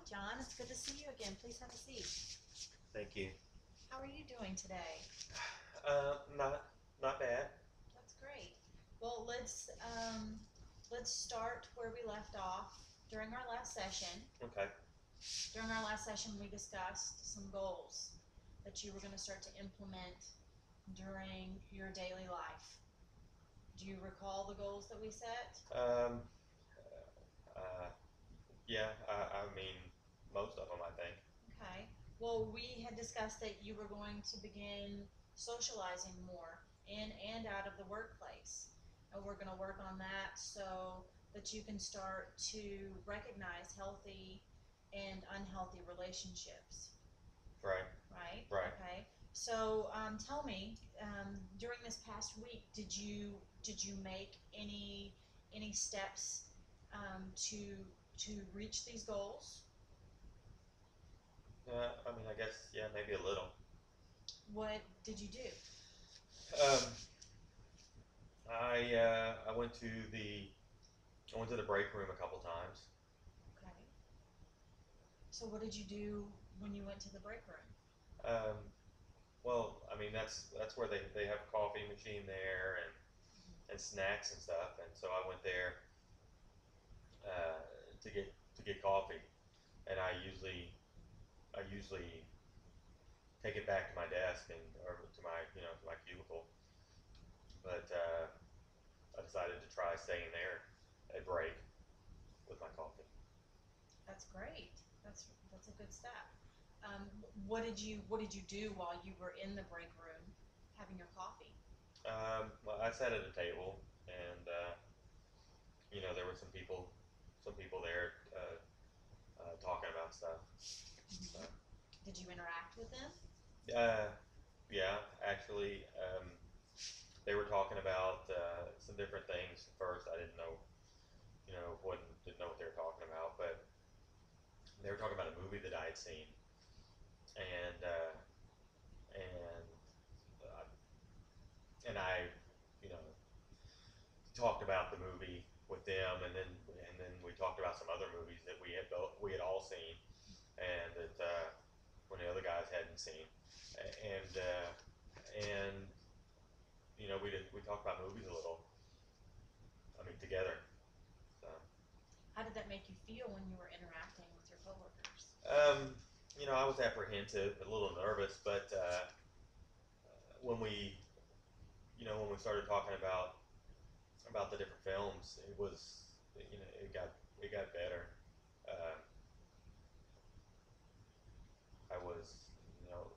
John, it's good to see you again. Please have a seat. Thank you. How are you doing today? Not bad. That's great. Well, let's start where we left off during our last session. Okay. During our last session, we discussed some goals that you were going to start to implement during your daily life. Do you recall the goals that we set? Um, uh, yeah. I mean, most of them, I think. Okay. Well, we had discussed that you were going to begin socializing more in and out of the workplace. And we're going to work on that so that you can start to recognize healthy and unhealthy relationships, Right. right? Right. Okay. So tell me, during this past week, did you make any steps to reach these goals? I mean, I guess yeah, maybe a little. What did you do? Um, I I went to the break room a couple times. Okay. So what did you do when you went to the break room? Um, well, I mean that's where they have a coffee machine there and snacks and stuff, and so I went there uh, to get coffee, and I usually take it back to my desk and or to my to my cubicle. But I decided to try staying there at break with my coffee. That's great. That's a good step. What did you do while you were in the break room having your coffee? Well, I sat at a table, and there were some people there talking about stuff. So, Did you interact with them? uh, yeah, actually, they were talking about some different things. At first, I didn't know, didn't know what they were talking about, but they were talking about a movie that I had seen, and and uh, and I, you know, talked about the movie with them, and then we talked about some other movies that we had all seen, and that when the other guys hadn't seen, and and we talked about movies a little. I mean, together. So, How did that make you feel when you were interacting with your coworkers? um, I was apprehensive, a little nervous, but when when we started talking about the different films, it was it got better. Uh, I was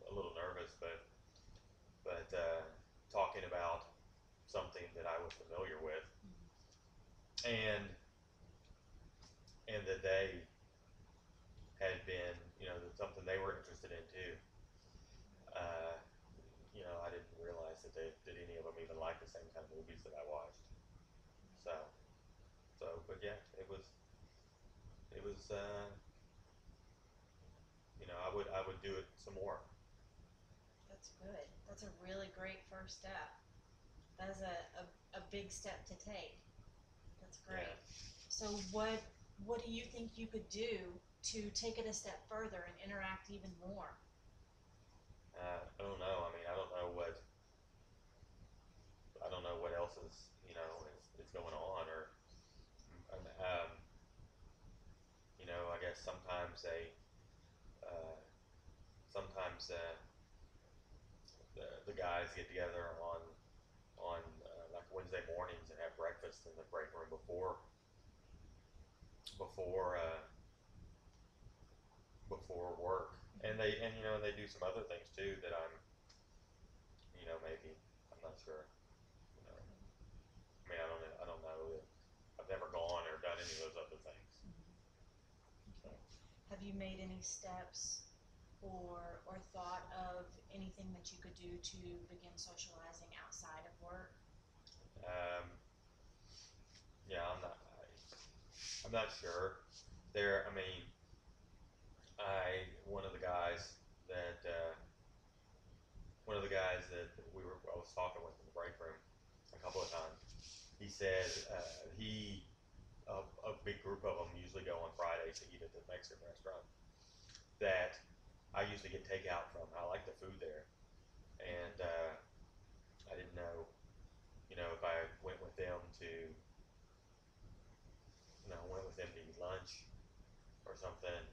a little nervous, but talking about something that I was familiar with, and that they had been something they were interested in too. Uh, I didn't realize that any of them even liked the same kind of movies that I watched. So but yeah, it was I would do it some more. That's good. That's a really great first step. That is a big step to take. That's Yeah. great. So what do you think you could do to take it a step further and interact even more? I don't know. I mean, I don't know what else is going on, or I guess uh, sometimes the guys get together on like Wednesday mornings and have breakfast in the break room before before work, and they do some other things too that maybe I'm not sure. You know, I mean, I don't know. I've never gone or done any of those other things. So, Okay. Have you made any steps or thought of anything that you could do to begin socializing outside of work? um, yeah, I'm not sure. There, I mean, one of the guys that I was talking with in the break room a couple of times. He said a big group of them usually go on Fridays to eat at the Mexican restaurant. that I usually get takeout from. I like the food there, and I didn't know, if I went with them to, went with them to eat lunch or something,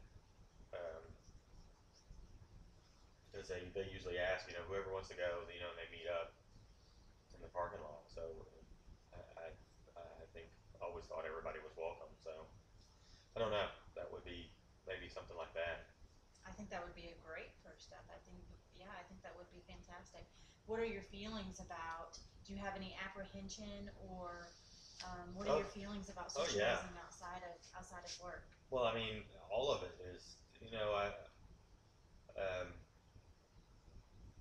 because they usually ask, whoever wants to go, and they meet up in the parking lot. So I, I, I think always thought everybody was welcome. So I don't know. That would be maybe something like that. I think that would be a great first step. Yeah, I think that would be fantastic. What are your feelings about? Do you have any apprehension, or what are Oh, your feelings about oh yeah. socializing outside of work? Well, I mean, all of it is, um,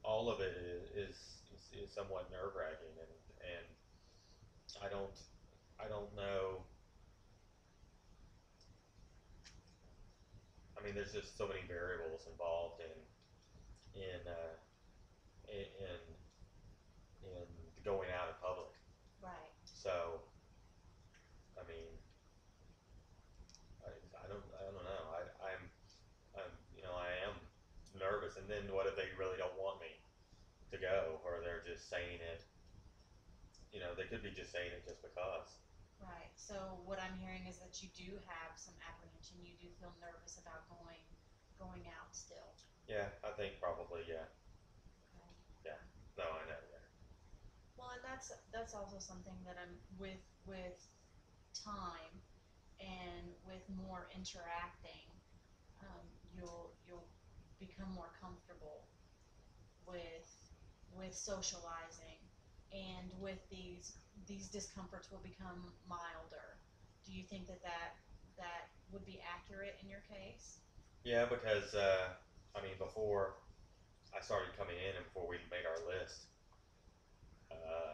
all of it is somewhat nerve wracking, and I don't, I don't know. I mean, there's just so many variables involved in in going out in public. Right. So, I mean, I don't know. I am nervous. And then what if they really don't want me to go, or they're just saying it? They could be just saying it just because. Right. So what I'm hearing is that you do have some apprehension. You do feel nervous about going out still. Yeah, I think probably. Yeah, Okay. yeah. No, I know. Yeah, Well, and that's also something that I'm with time and with more interacting, you'll become more comfortable with socializing, and with these discomforts will become milder. Do you think that would be accurate in your case? yeah. Because I mean, before I started coming in and before we made our list, uh,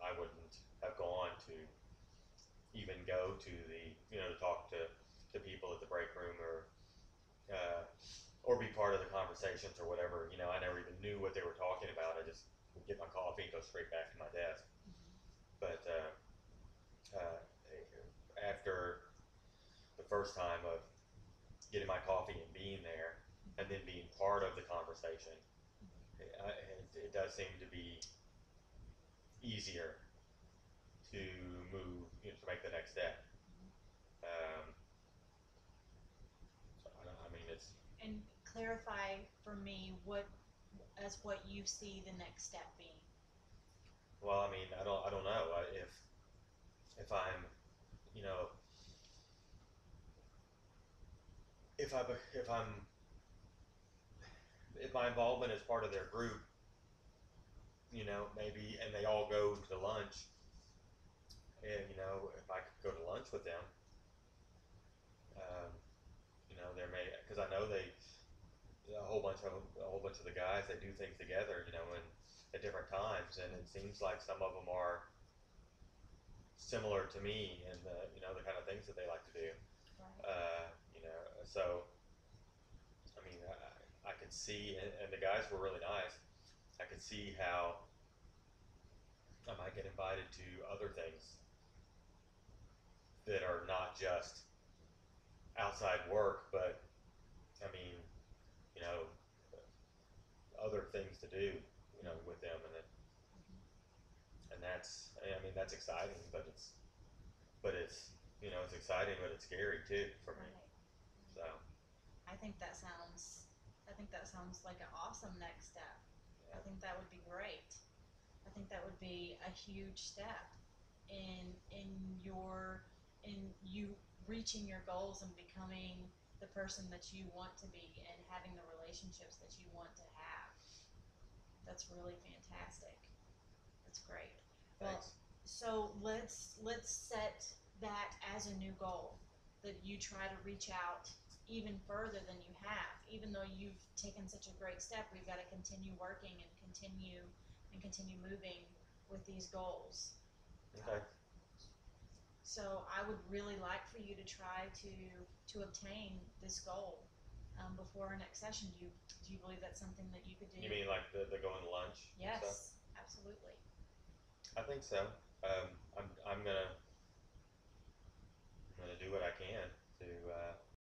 I wouldn't have gone to even go to to talk to people at the break room, uh, or be part of the conversations or whatever. I never even knew what they were talking about. I just would get my coffee and go straight back to my desk. Mm-hmm. But uh, after the first time of getting my coffee and being there, and then being part of the conversation, it does seem to be easier to move, to make the next step. Um, so I mean, it's And clarify for me what you see the next step being. well, I mean, I don't know if I'm, you know, if I if I'm if my involvement is part of their group, maybe, and they all go to lunch, and if I could go to lunch with them, um, there may, because I know a whole bunch of the guys, they do things together, and at different times, and it seems like some of them are similar to me and the kind of things that they like to do. Right. So I mean, I could see, and the guys were really nice. I could see how I might get invited to other things that are not just outside work, but I mean, you know, other things to do, with them, and I mean, that's exciting, but it's exciting, but it's scary too for me. Right. So I think that sounds I think that sounds like an awesome next step. I yeah, think that would be great. I think that would be a huge step in your in you reaching your goals and becoming the person that you want to be and having the relationships that you want to have. That's really fantastic. That's great. Well, thanks. so let's set that as a new goal, that you try to reach out even further than you have. Even though you've taken such a great step, we've got to continue working and continue moving with these goals. Okay. So I would really like for you to try to obtain this goal before our next session. Do you believe that's something that you could do? You mean like the going to lunch and stuff? Yes, absolutely. I think so. I'm gonna do what I can to